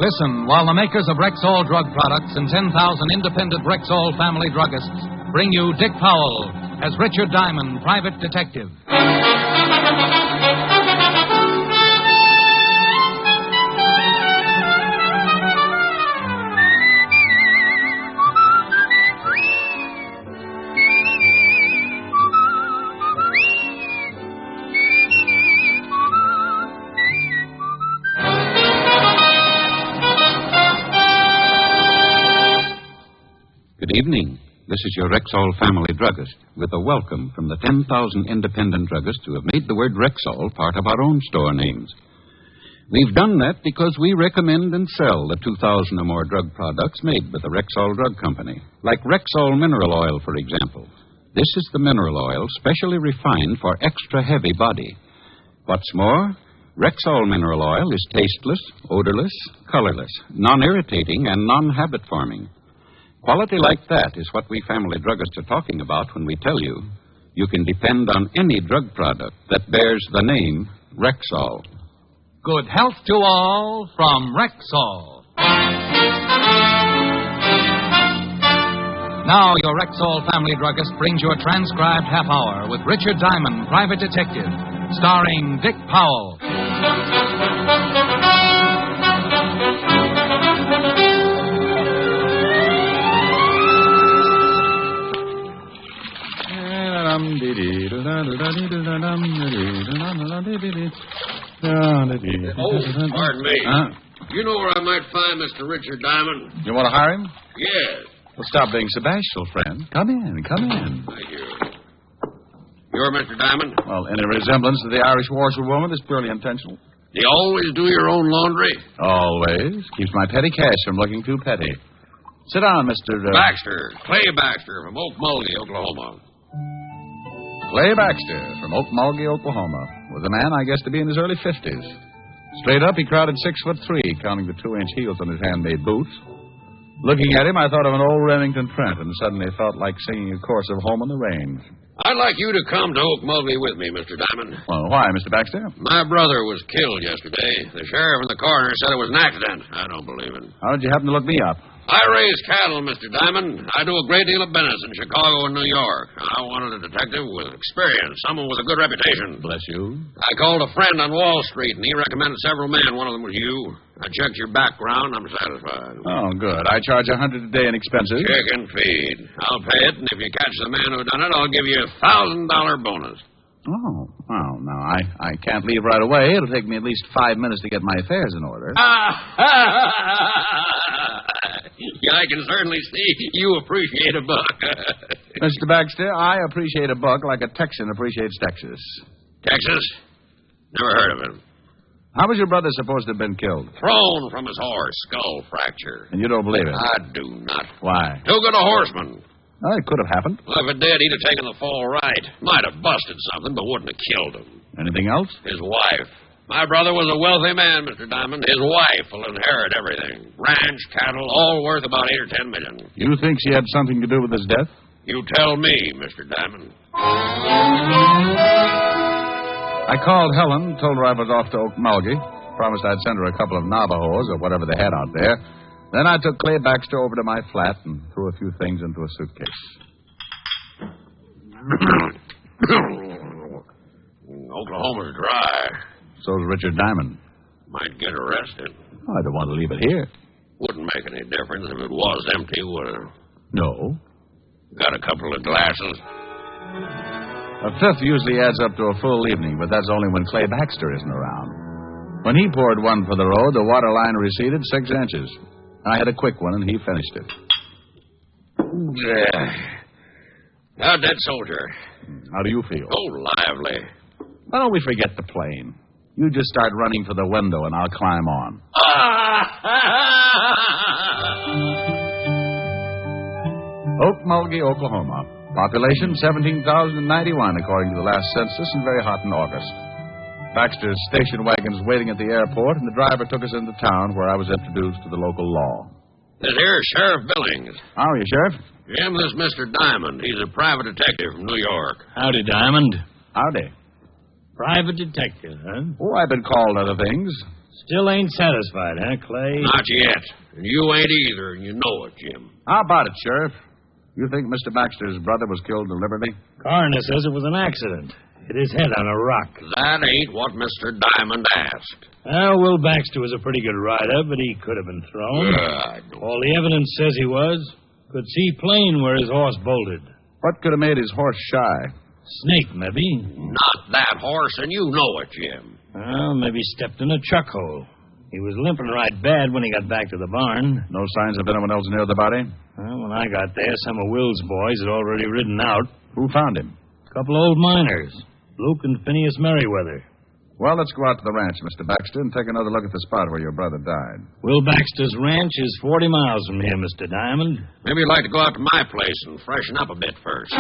Listen while the makers of Rexall drug products and 10,000 independent Rexall family druggists bring you Dick Powell as Richard Diamond, private detective. Good evening. This is your Rexall family druggist with a welcome from the 10,000 independent druggists who have made the word Rexall part of our own store names. We've done that because we recommend and sell the 2,000 or more drug products made by the Rexall Drug Company, like Rexall mineral oil, for example. This is the mineral oil specially refined for extra heavy body. What's more, Rexall mineral oil is tasteless, odorless, colorless, non-irritating, and non-habit forming. Quality like that is what we family druggists are talking about when we tell you you can depend on any drug product that bears the name Rexall. Good health to all from Rexall. Now your Rexall family druggist brings you a transcribed half hour with Richard Diamond, private detective, starring Dick Powell. Pardon me. You know where I might find Mr. Richard Diamond? You want to hire him? Yes. Well, stop being so bashful, friend. Come in. Thank you. You're Mr. Diamond? Well, any resemblance to the Irish washerwoman is purely intentional. Do you always do your own laundry? Always. Keeps my petty cash from looking too petty. Sit down, Mr. Baxter. Clay Baxter from Okmulgee, Oklahoma. Clay Baxter from Okmulgee, Oklahoma, was a man I guess to be in his early 50s. Straight up, he crowded 6'3", counting the 2-inch heels on his handmade boots. Looking at him, I thought of an old Remington Trent and suddenly felt like singing a chorus of Home on the Range. I'd like you to come to Okmulgee with me, Mr. Diamond. Well, why, Mr. Baxter? My brother was killed yesterday. The sheriff and the coroner said it was an accident. I don't believe it. How did you happen to look me up? I raise cattle, Mr. Diamond. I do a great deal of business in Chicago and New York. I wanted a detective with experience, someone with a good reputation. Bless you. I called a friend on Wall Street, and he recommended several men. One of them was you. I checked your background. I'm satisfied. Oh, good. I charge $100 a day in expenses. Chicken feed. I'll pay it, and if you catch the man who done it, I'll give you a $1,000 bonus. Oh, well, no, I can't leave right away. It'll take me at least 5 minutes to get my affairs in order. Yeah, I can certainly see you appreciate a buck. Mr. Baxter, I appreciate a buck like a Texan appreciates Texas. Texas? Never heard of him. How was your brother supposed to have been killed? Thrown from his horse, skull fracture. And you don't believe it? I do not. Why? Too good a horseman. Well, it could have happened. Well, if it did, he'd have taken the fall right. Might have busted something, but wouldn't have killed him. Anything else? His wife. My brother was a wealthy man, Mr. Diamond. His wife will inherit everything. Ranch, cattle, all worth about $8 or $10 million. You think she had something to do with his death? You tell me, Mr. Diamond. I called Helen, told her I was off to Okmulgee, promised I'd send her a couple of Navajos or whatever they had out there. Then I took Clay Baxter over to my flat and threw a few things into a suitcase. Oklahoma's dry. So's Richard Diamond. Might get arrested. Oh, I don't want to leave it here. Wouldn't make any difference if it was empty, would it? No. Got a couple of glasses? A fifth usually adds up to a full evening, but that's only when Clay Baxter isn't around. When he poured one for the road, the water line receded 6 inches. I had a quick one, and he finished it. How'd that soldier? How do you feel? Oh, lively. Why don't we forget the plane? You just start running for the window, and I'll climb on. Okmulgee, Oklahoma. Population 17,091, according to the last census, and very hot in August. Baxter's station wagon's waiting at the airport, and the driver took us into town where I was introduced to the local law. This here's Sheriff Billings. How are you, Sheriff? Jim, this is Mr. Diamond. He's a private detective from New York. Howdy, Diamond. Howdy. Private detective, huh? Oh, I've been called other things. Still ain't satisfied, huh, Clay? Not yet. And you ain't either, and you know it, Jim. How about it, Sheriff? You think Mr. Baxter's brother was killed deliberately? Coroner says it was an accident. Hit his head on a rock. That ain't what Mr. Diamond asked. Well, Will Baxter was a pretty good rider, but he could have been thrown. I don't... All the evidence says he was. Could see plain where his horse bolted. What could have made his horse shy? Snake, maybe. Not that horse, and you know it, Jim. Well, maybe stepped in a chuck hole. He was limping right bad when he got back to the barn. No signs of anyone else near the body? Well, when I got there, some of Will's boys had already ridden out. Who found him? A couple old miners, Luke and Phineas Merriweather. Well, let's go out to the ranch, Mr. Baxter, and take another look at the spot where your brother died. Will Baxter's ranch is 40 miles from here, Mr. Diamond. Maybe you'd like to go out to my place and freshen up a bit first.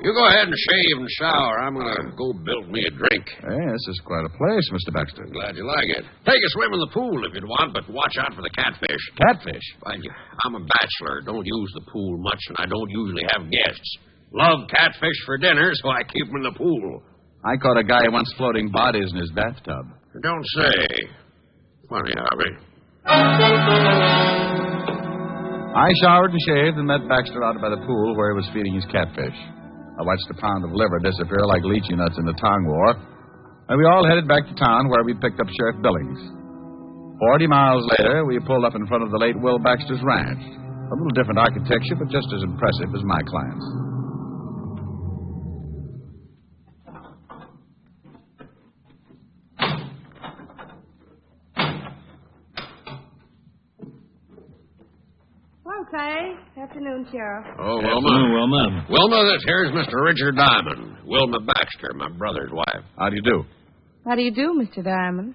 You go ahead and shave and shower. I'm going to go build me a drink. Hey, this is quite a place, Mr. Baxter. Glad you like it. Take a swim in the pool if you'd want, but watch out for the catfish. Catfish? I'm a bachelor. Don't use the pool much, and I don't usually have guests. Love catfish for dinner, so I keep them in the pool. I caught a guy once floating bodies in his bathtub. Don't say. Funny, Harvey. I showered and shaved and met Baxter out by the pool where he was feeding his catfish. I watched a pound of liver disappear like lychee nuts in the Tong War. And we all headed back to town where we picked up Sheriff Billings. 40 miles later, we pulled up in front of the late Will Baxter's ranch. A little different architecture, but just as impressive as my client's. Okay. Afternoon, Sheriff. Oh, Wilma. Afternoon, Wilma. Wilma, this here's Mr. Richard Diamond. Wilma Baxter, my brother's wife. How do you do? How do you do, Mr. Diamond?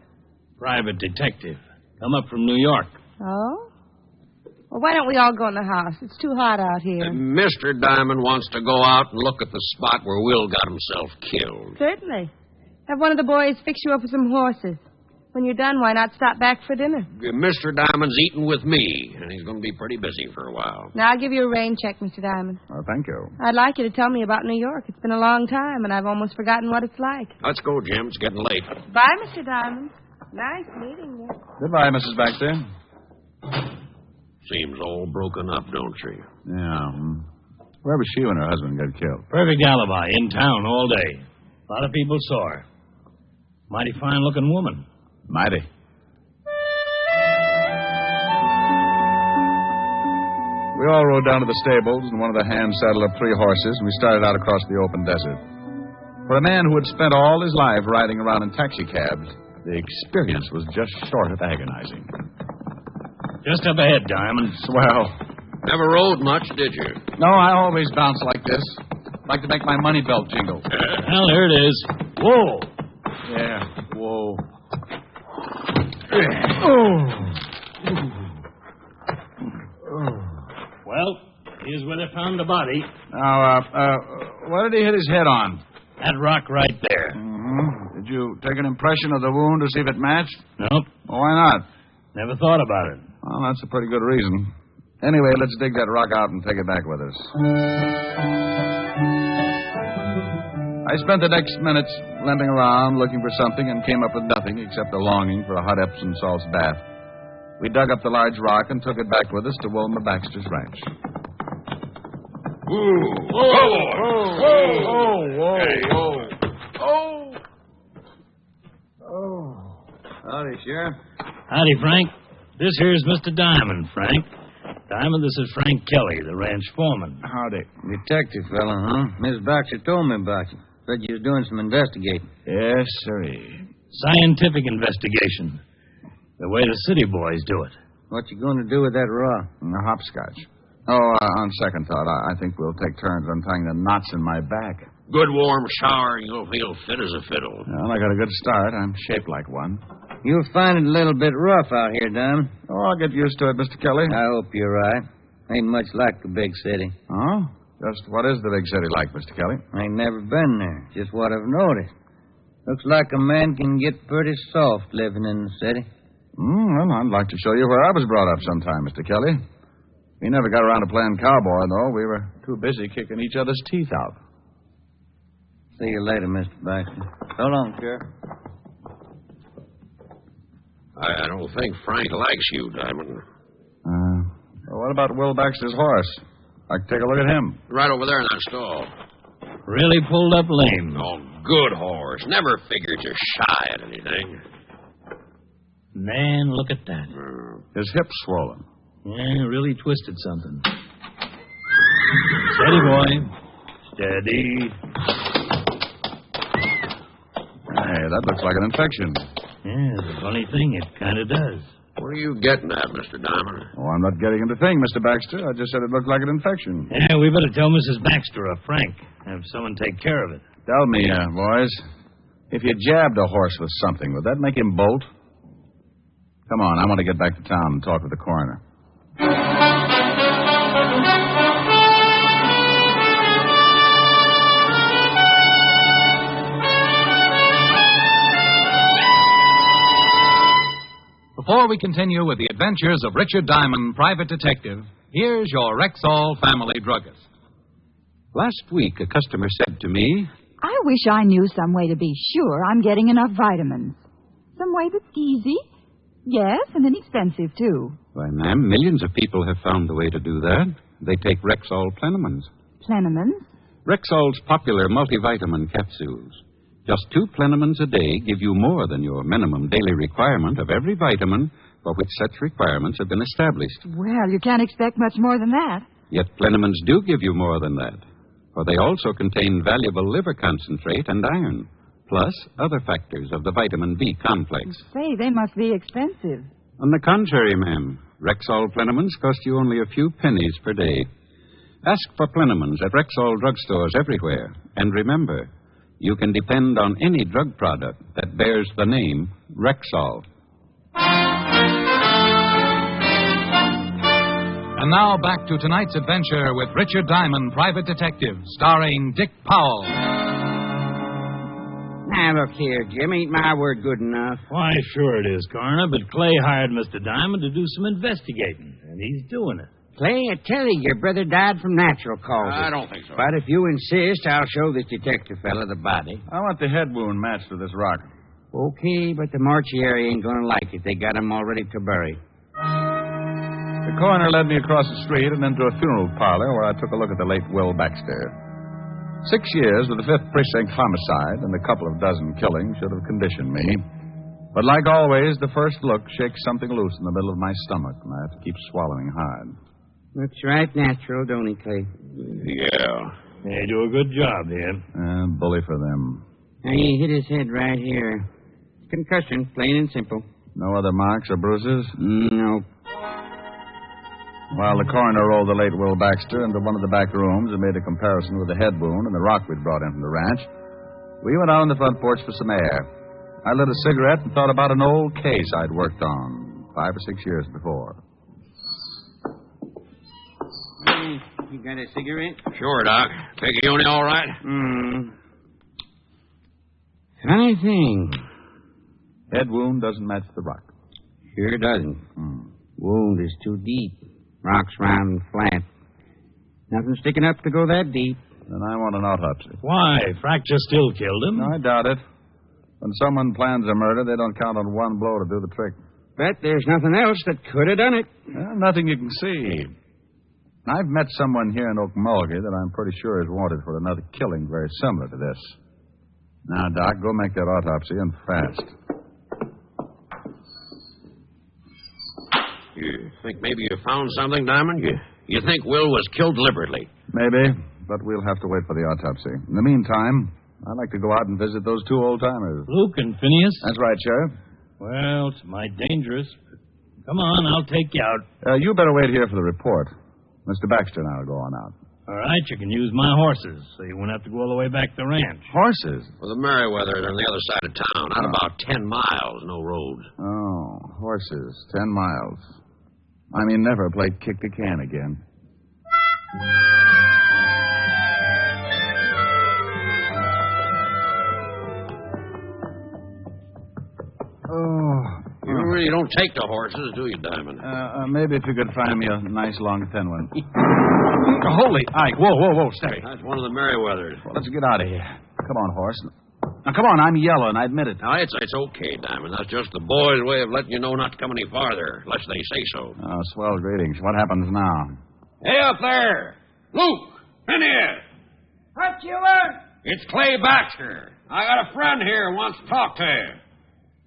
Private detective. Come up from New York. Oh? Well, why don't we all go in the house? It's too hot out here. Mr. Diamond wants to go out and look at the spot where Will got himself killed. Certainly. Have one of the boys fix you up with some horses. When you're done, why not stop back for dinner? Mr. Diamond's eating with me, and he's going to be pretty busy for a while. Now, I'll give you a rain check, Mr. Diamond. Oh, thank you. I'd like you to tell me about New York. It's been a long time, and I've almost forgotten what it's like. Let's go, Jim. It's getting late. Bye, Mr. Diamond. Nice meeting you. Goodbye, Mrs. Baxter. Seems all broken up, don't she? Yeah. Where was she when her husband got killed? Perfect alibi. In town all day. A lot of people saw her. Mighty fine-looking woman. Mighty. We all rode down to the stables, and one of the hands saddled up 3 horses, and we started out across the open desert. For a man who had spent all his life riding around in taxicabs, the experience was just short of agonizing. Just up ahead, Diamond. Swell. Never rode much, did you? No, I always bounce like this. Like to make my money belt jingle. Well, here it is. Whoa. Yeah, whoa. Well, here's where they found the body. Now, what did he hit his head on? That rock right there. Mm-hmm. Did you take an impression of the wound to see if it matched? Nope. Well, why not? Never thought about it. Well, that's a pretty good reason. Anyway, let's dig that rock out and take it back with us. I spent the next minutes limping around looking for something and came up with nothing except a longing for a hot Epsom salts bath. We dug up the large rock and took it back with us to Wilma Baxter's ranch. Whoa! Howdy, Sheriff. Howdy, Frank. This here's Mr. Diamond, Frank. Diamond, this is Frank Kelly, the ranch foreman. Howdy. Detective fella, huh? Miss Baxter told me about you. Said you was doing some investigating. Yes, sirree. Scientific investigation. The way the city boys do it. What you going to do with that rock? Hopscotch. On second thought, I think we'll take turns untying the knots in my back. Good warm shower, and you'll feel fit as a fiddle. Well, I got a good start. I'm shaped like one. You'll find it a little bit rough out here, Diamond. Oh, I'll get used to it, Mr. Kelly. I hope you're right. Ain't much like the big city. Oh? Just what is the big city like, Mr. Kelly? Ain't never been there. Just what I've noticed. Looks like a man can get pretty soft living in the city. Well, I'd like to show you where I was brought up sometime, Mr. Kelly. We never got around to playing cowboy, though. We were too busy kicking each other's teeth out. See you later, Mr. Baxter. So long, Sheriff. I don't think Frank likes you, Diamond. Well, what about Will Baxter's horse? I can take a look at him. Right over there in that stall. Really pulled up lame. Oh, good horse. Never figured you're shy at anything. Man, look at that. His hip's swollen. Yeah, really twisted something. Steady, boy. Steady. Hey, that looks like an infection. Yeah, the funny thing, it kind of does. What are you getting at, Mr. Diamond? Oh, I'm not getting into thing, Mr. Baxter. I just said it looked like an infection. Yeah, we better tell Mrs. Baxter or Frank. Have someone take care of it. Tell me, boys, if you jabbed a horse with something, would that make him bolt? Come on, I want to get back to town and talk with the coroner. Before we continue with the adventures of Richard Diamond, private detective, here's your Rexall family druggist. Last week, a customer said to me, I wish I knew some way to be sure I'm getting enough vitamins. Some way that's easy, yes, and inexpensive, too. Why, ma'am, millions of people have found the way to do that. They take Rexall Plenamins. Plenamins? Rexall's popular multivitamin capsules. Just 2 Plenamins a day give you more than your minimum daily requirement of every vitamin for which such requirements have been established. Well, you can't expect much more than that. Yet Plenamins do give you more than that, for they also contain valuable liver concentrate and iron, plus other factors of the vitamin B complex. Say, they must be expensive. On the contrary, ma'am, Rexall Plenamins cost you only a few pennies per day. Ask for Plenamins at Rexall drugstores everywhere, and remember, you can depend on any drug product that bears the name Rexall. And now back to tonight's adventure with Richard Diamond, private detective, starring Dick Powell. Now, look here, Jim. Ain't my word good enough? Why, sure it is, Coroner, but Clay hired Mr. Diamond to do some investigating, and he's doing it. Clay, I tell you, your brother died from natural causes. I don't think so. But if you insist, I'll show this detective fella the body. I want the head wound matched to this rock. Okay, but the mortuary ain't going to like it. They got him all ready to bury. The coroner led me across the street and into a funeral parlor where I took a look at the late Will Baxter. 6 years with the 5th Precinct homicide and a couple of dozen killings should have conditioned me. But like always, the first look shakes something loose in the middle of my stomach, and I have to keep swallowing hard. Looks right natural, don't he, Clay? Yeah. They do a good job here. Bully for them. Now, he hit his head right here. Concussion, plain and simple. No other marks or bruises? No. While the coroner rolled the late Will Baxter into one of the back rooms and made a comparison with the head wound and the rock we'd brought in from the ranch, we went out on the front porch for some air. I lit a cigarette and thought about an old case I'd worked on 5 or 6 years before. You got a cigarette? Sure, Doc. Picayune all right? Funny thing. Head wound doesn't match the rock. Sure doesn't. Wound is too deep. Rock's round and flat. Nothing sticking up to go that deep. Then I want an autopsy. Why? Fracture still killed him. No, I doubt it. When someone plans a murder, they don't count on one blow to do the trick. Bet there's nothing else that could have done it. Well, nothing you can see. I've met someone here in Okmulgee that I'm pretty sure is wanted for another killing very similar to this. Now, Doc, go make that autopsy and fast. You think maybe you found something, Diamond? You think Will was killed deliberately? Maybe, but we'll have to wait for the autopsy. In the meantime, I'd like to go out and visit those 2 old-timers. Luke and Phineas? That's right, Sheriff. Well, it's mighty dangerous. Come on, I'll take you out. You better wait here for the report. Mr. Baxter and I will go on out. All right, you can use my horses, so you won't have to go all the way back to the ranch. Horses? Well, the Merriweather's on the other side of town, out about 10 miles, no road. Oh, horses, 10 miles. I mean, never play kick the can again. You really don't take the horses, do you, Diamond? Maybe if you could find me a nice long thin one. Holy Ike! Whoa, steady. That's one of the Merriweathers. Well, let's get out of here. Come on, horse. Now, come on. I'm yellow, and I admit it. Now, it's okay, Diamond. That's just the boys' way of letting you know not to come any farther, unless they say so. Oh, swell greetings. What happens now? Hey, up there! Luke! In here! What you want? It's Clay Baxter. I got a friend here who wants to talk to you.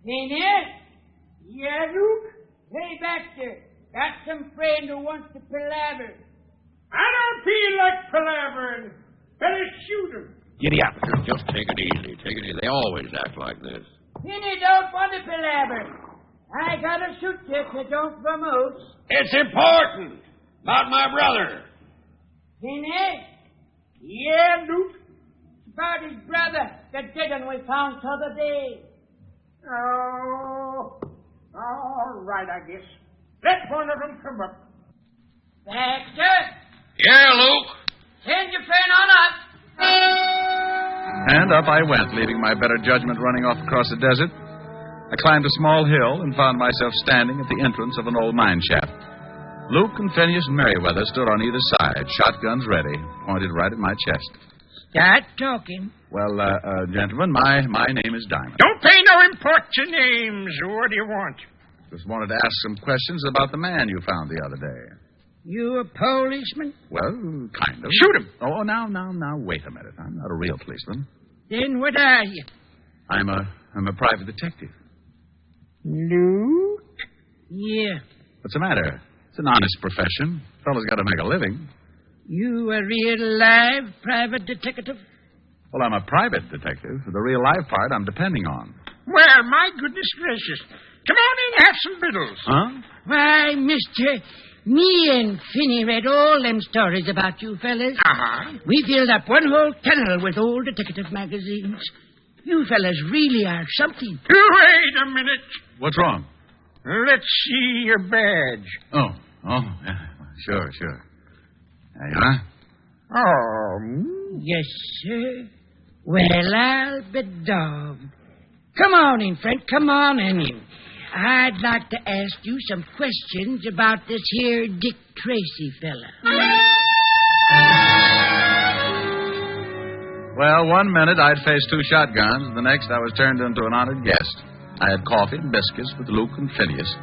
In here? Yeah, Luke? Hey, Baxter. Got some friend who wants to palaver. I don't feel like palavering. Better shoot him. Giddy up. Just take it easy. Take it easy. They always act like this. Penny don't want to palaver. I gotta shoot you if you don't promote. It's important. About my brother. Penny? Yeah, Luke. It's about his brother, the dead one we found the other day. Oh, all right, I guess. Let one of them come up. Baxter? Yeah, Luke? Send your friend on up. And up I went, leaving my better judgment running off across the desert. I climbed a small hill and found myself standing at the entrance of an old mine shaft. Luke and Phineas and Merriweather stood on either side, shotguns ready, pointed right at my chest. Start talking. Well, gentlemen, my name is Diamond. Don't pay no import to names. What do you want? Just wanted to ask some questions about the man you found the other day. You a policeman? Well, kind of. Shoot him. Oh, now, wait a minute. I'm not a real policeman. Then what are you? I'm a private detective. Luke? Yeah. What's the matter? It's an honest profession. Fellow's got to make a living. You a real live private detective? Well, I'm a private detective. The real live part I'm depending on. Well, my goodness gracious. Come on in, have some victuals. Huh? Why, mister, me and Finney read all them stories about you fellas. Uh-huh. We filled up one whole tunnel with old detective magazines. You fellas really are something. Wait a minute. What's wrong? Let's see your badge. Oh, yeah. Sure. There you are. Oh. Yes, sir. Well, I'll be dogged. Come on in, friend. Come on in. I'd like to ask you some questions about this here Dick Tracy fella. Well, 1 minute I'd faced 2 shotguns, and the next I was turned into an honored guest. I had coffee and biscuits with Luke and Phineas,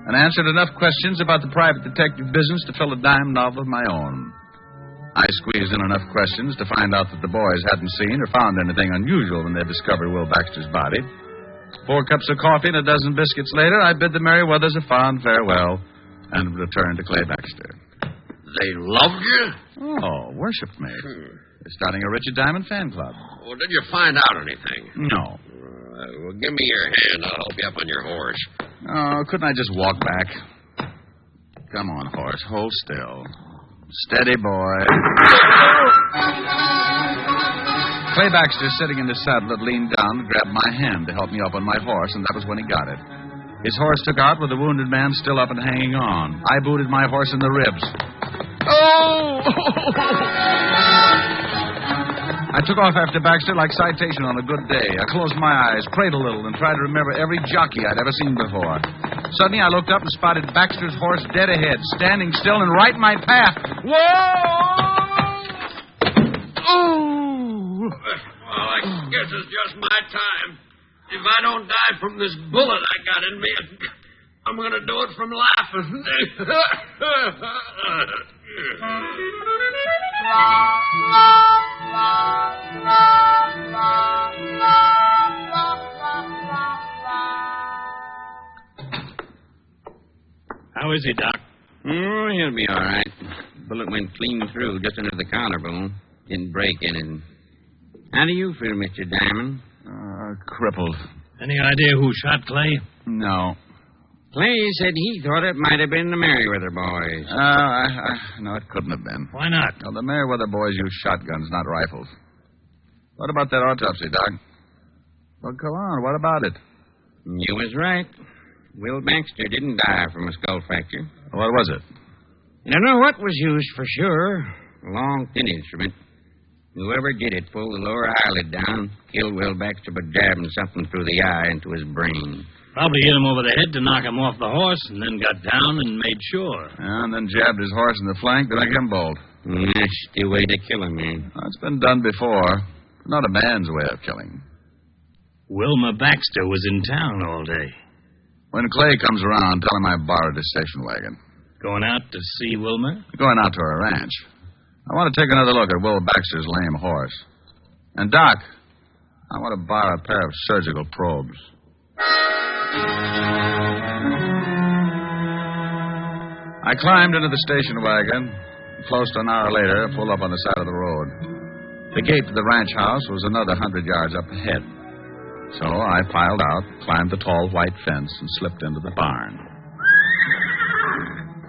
and answered enough questions about the private detective business to fill a dime novel of my own. I squeezed in enough questions to find out that the boys hadn't seen or found anything unusual when they discovered Will Baxter's body. 4 cups of coffee and a dozen biscuits later, I bid the Merriweathers a fond farewell and returned to Clay Baxter. They loved you? Oh, worshipped me. They're starting a Richard Diamond fan club. Well, did you find out anything? No. Well, give me your hand. I'll help you up on your horse. Oh, couldn't I just walk back? Come on, horse. Hold still. Steady, boy. Clay Baxter, sitting in his saddle, had leaned down and grabbed my hand to help me up on my horse, and that was when he got it. His horse took out with the wounded man still up and hanging on. I booted my horse in the ribs. Oh! I took off after Baxter like citation on a good day. I closed my eyes, prayed a little, and tried to remember every jockey I'd ever seen before. Suddenly, I looked up and spotted Baxter's horse dead ahead, standing still and right in my path. Whoa! Oh! Well, I guess it's just my time. If I don't die from this bullet I got in me, I'm going to do it from laughing. How is he, Doc? Oh, he'll be all right. Bullet went clean through, just under the collarbone. Didn't break anything. How do you feel, Mr. Diamond? Crippled. Any idea who shot Clay? No. Clay said he thought it might have been the Merriweather boys. No, it couldn't have been. Why not? Well, the Merriweather boys use shotguns, not rifles. What about that autopsy, Doc? Well, go on. What about it? You was right. Will Baxter didn't die from a skull fracture. What was it? I don't know what was used for sure. A long, thin instrument. Whoever did it pulled the lower eyelid down, killed Will Baxter by jabbing something through the eye into his brain. Probably hit him over the head to knock him off the horse, and then got down and made sure. And then jabbed his horse in the flank to make him bolt. Nasty way to kill him, man. Well, it's been done before. Not a man's way of killing. Wilma Baxter was in town all day. When Clay comes around, tell him I borrowed his station wagon. Going out to see Wilma? Going out to her ranch. I want to take another look at Will Baxter's lame horse. And, Doc, I want to borrow a pair of surgical probes. I climbed into the station wagon. Close to an hour later, pulled up on the side of the road. The gate to the ranch house was another 100 yards up ahead. So I piled out, climbed the tall white fence, and slipped into the barn.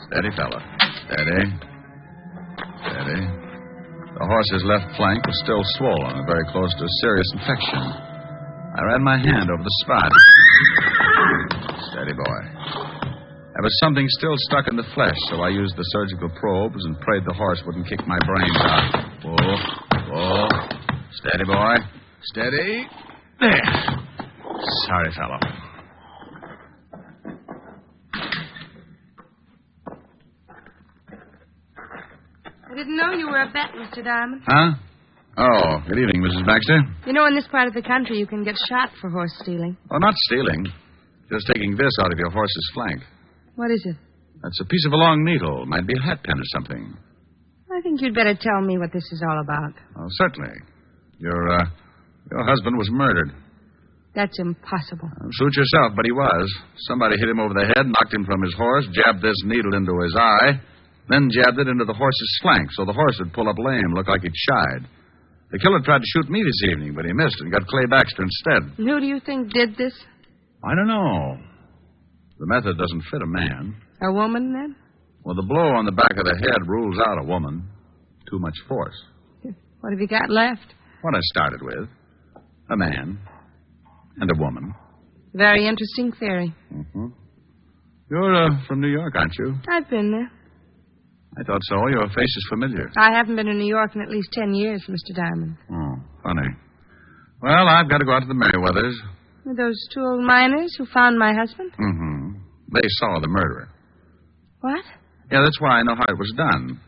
Steady, fella. Steady. Steady. The horse's left flank was still swollen and very close to a serious infection. I ran my hand over the spot. Steady, boy. There was something still stuck in the flesh, so I used the surgical probes and prayed the horse wouldn't kick my brains out. Whoa, whoa. Steady, boy. Steady. There. Sorry, fellow. I didn't know you were a vet, Mr. Diamond. Huh? Oh, good evening, Mrs. Baxter. You know, in this part of the country, you can get shot for horse stealing. Oh, not stealing. Just taking this out of your horse's flank. What is it? That's a piece of a long needle. Might be a hat pin or something. I think you'd better tell me what this is all about. Oh, certainly. Your husband was murdered. That's impossible. Suit yourself, but he was. Somebody hit him over the head, knocked him from his horse, jabbed this needle into his eye, then jabbed it into the horse's flank so the horse would pull up lame, look like he'd shied. The killer tried to shoot me this evening, but he missed and got Clay Baxter instead. Who do you think did this? I don't know. The method doesn't fit a man. A woman, then? Well, the blow on the back of the head rules out a woman. Too much force. What have you got left? What I started with. A man. And a woman. Very interesting theory. Mm-hmm. You're from New York, aren't you? I've been there. I thought so. Your face is familiar. I haven't been in New York in at least 10 years, Mr. Diamond. Oh, funny. Well, I've got to go out to the Merriweathers. Those two old miners who found my husband? Mm-hmm. They saw the murderer. What? Yeah, that's why I know how it was done.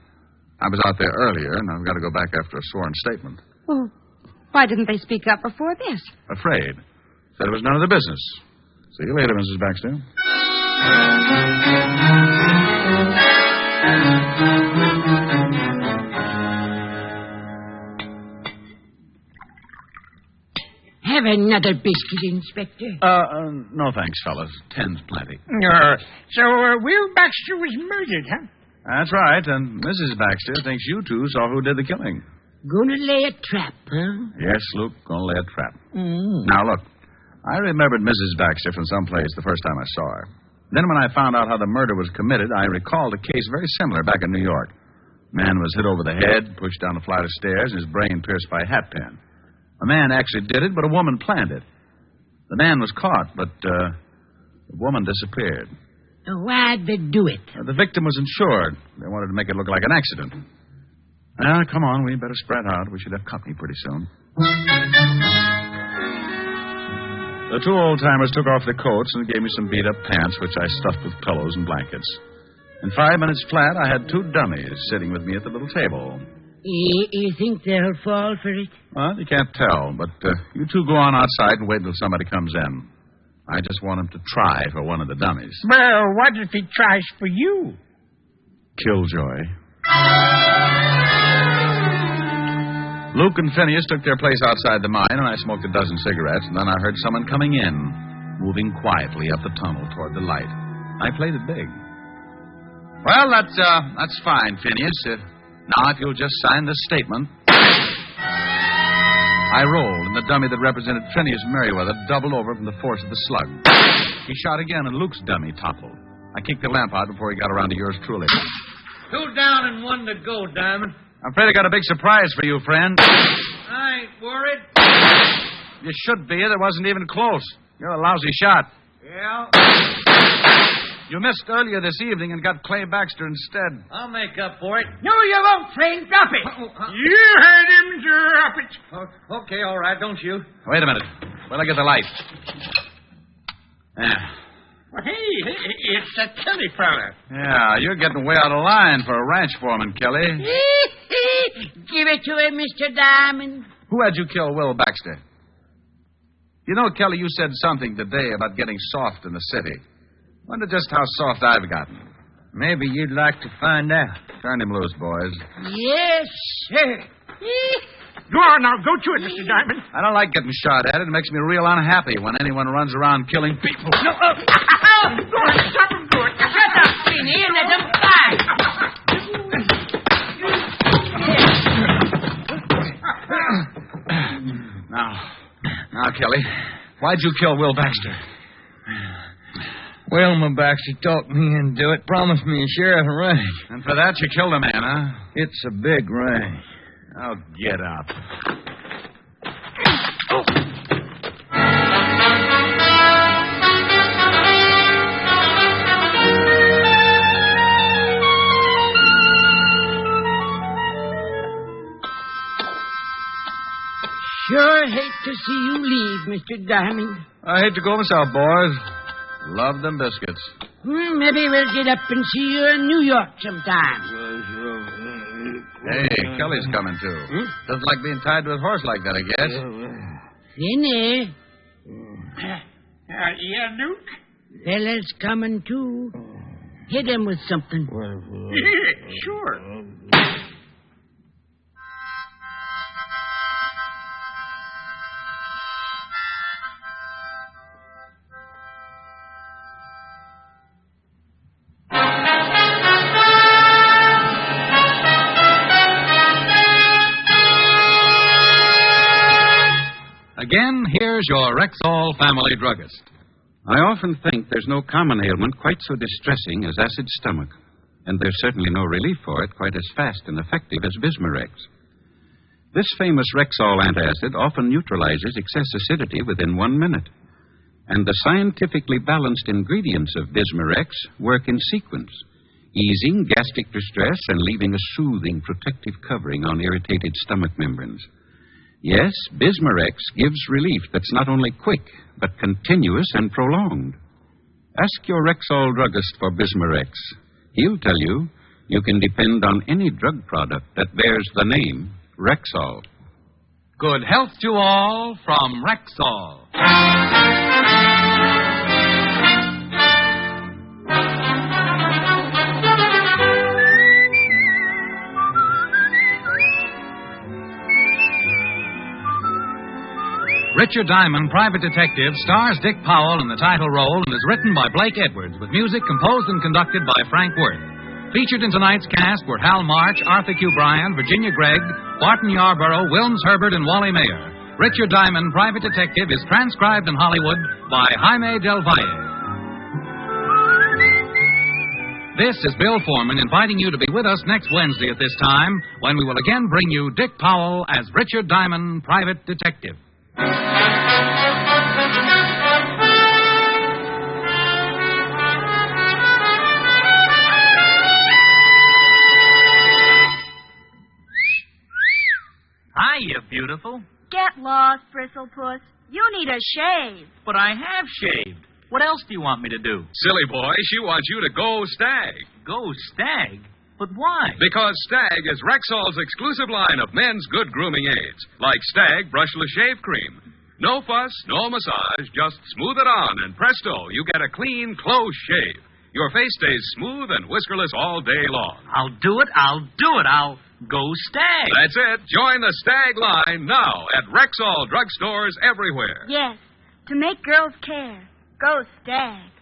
I was out there earlier, and I've got to go back after a sworn statement. Well, why didn't they speak up before this? Afraid. Said it was none of their business. See you later, Mrs. Baxter. Have another biscuit, Inspector. No thanks, fellas. 10's plenty. So Will Baxter was murdered, huh? That's right, and Mrs. Baxter thinks you two saw who did the killing. Gonna lay a trap, huh? Yes, Luke, gonna lay a trap. Now, look, I remembered Mrs. Baxter from someplace the first time I saw her. Then when I found out how the murder was committed, I recalled a case very similar back in New York. Man was hit over the head, pushed down a flight of stairs, and his brain pierced by a hat pin. A man actually did it, but a woman planned it. The man was caught, but the woman disappeared. Why'd they do it? The victim was insured. They wanted to make it look like an accident. Now, come on, we better spread out. We should have company pretty soon. The two old-timers took off their coats and gave me some beat-up pants, which I stuffed with pillows and blankets. In 5 minutes flat, I had two dummies sitting with me at the little table. You think they'll fall for it? Well, you can't tell, but you two go on outside and wait until somebody comes in. I just want him to try for one of the dummies. Well, what if he tries for you? Killjoy. Luke and Phineas took their place outside the mine, and I smoked a dozen cigarettes, and then I heard someone coming in, moving quietly up the tunnel toward the light. I played it big. Well, that's fine, Phineas. Now, if you'll just sign this statement. I rolled, and the dummy that represented Phineas Merriweather doubled over from the force of the slug. He shot again, and Luke's dummy toppled. I kicked the lamp out before he got around to yours truly. 2 down and 1 to go, Diamond. I'm afraid I got a big surprise for you, friend. I ain't worried. You should be. It wasn't even close. You're a lousy shot. Yeah? You missed earlier this evening and got Clay Baxter instead. I'll make up for it. No, you won't, friend. Drop it. You heard him drop it. Okay, all right, don't you? Wait a minute. Well, I get the light. Yeah. Well, hey, it's that Kelly fella. Yeah, you're getting way out of line for a ranch foreman, Kelly. Give it to him, Mr. Diamond. Who had you kill Will Baxter? You know, Kelly, you said something today about getting soft in the city. Wonder just how soft I've gotten. Maybe you'd like to find out. Turn him loose, boys. Yes, sir. Go on now. Go to it, Mr. Diamond. I don't like getting shot at. It makes me real unhappy when anyone runs around killing people. No, go on. Stop him, do it. Shut up, Sweeney, and let them fight. Now, Kelly, why'd you kill Will Baxter? Wilma Baxter talked me into it. Promised me a sheriff ranch. And for that, you killed a man, huh? It's a big ranch. Oh, get up. Sure hate to see you leave, Mr. Diamond. I hate to go myself, boys. Love them biscuits. Maybe we'll get up and see you in New York sometime. Hey, Kelly's coming, too. Doesn't like being tied to his horse like that, I guess. Finny. Yeah, Duke? Fella's coming, too. Hit him with something. Sure. Again, here's your Rexall family druggist. I often think there's no common ailment quite so distressing as acid stomach, and there's certainly no relief for it quite as fast and effective as Bismarex. This famous Rexall antacid often neutralizes excess acidity within 1 minute, and the scientifically balanced ingredients of Bismarex work in sequence, easing gastric distress and leaving a soothing protective covering on irritated stomach membranes. Yes, Bismarex gives relief that's not only quick, but continuous and prolonged. Ask your Rexall druggist for Bismarex. He'll tell you you can depend on any drug product that bears the name Rexall. Good health to all from Rexall. Richard Diamond, Private Detective, stars Dick Powell in the title role and is written by Blake Edwards, with music composed and conducted by Frank Worth. Featured in tonight's cast were Hal March, Arthur Q. Bryan, Virginia Gregg, Barton Yarborough, Wilms Herbert, and Wally Mayer. Richard Diamond, Private Detective, is transcribed in Hollywood by Jaime Del Valle. This is Bill Foreman inviting you to be with us next Wednesday at this time, when we will again bring you Dick Powell as Richard Diamond, Private Detective. Hiya, beautiful. Get lost, Bristlepuss. You need a shave. But I have shaved. What else do you want me to do? Silly boy, she wants you to go Stag. Go Stag? But why? Because Stag is Rexall's exclusive line of men's good grooming aids, like Stag Brushless Shave Cream. No fuss, no massage, just smooth it on, and presto, you get a clean, close shave. Your face stays smooth and whiskerless all day long. I'll do it. I'll go Stag. That's it. Join the Stag line now at Rexall drugstores everywhere. Yes, to make girls care. Go Stag.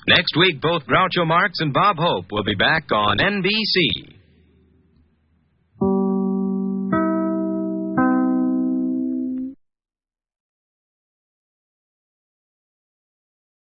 Next week, both Groucho Marx and Bob Hope will be back on NBC.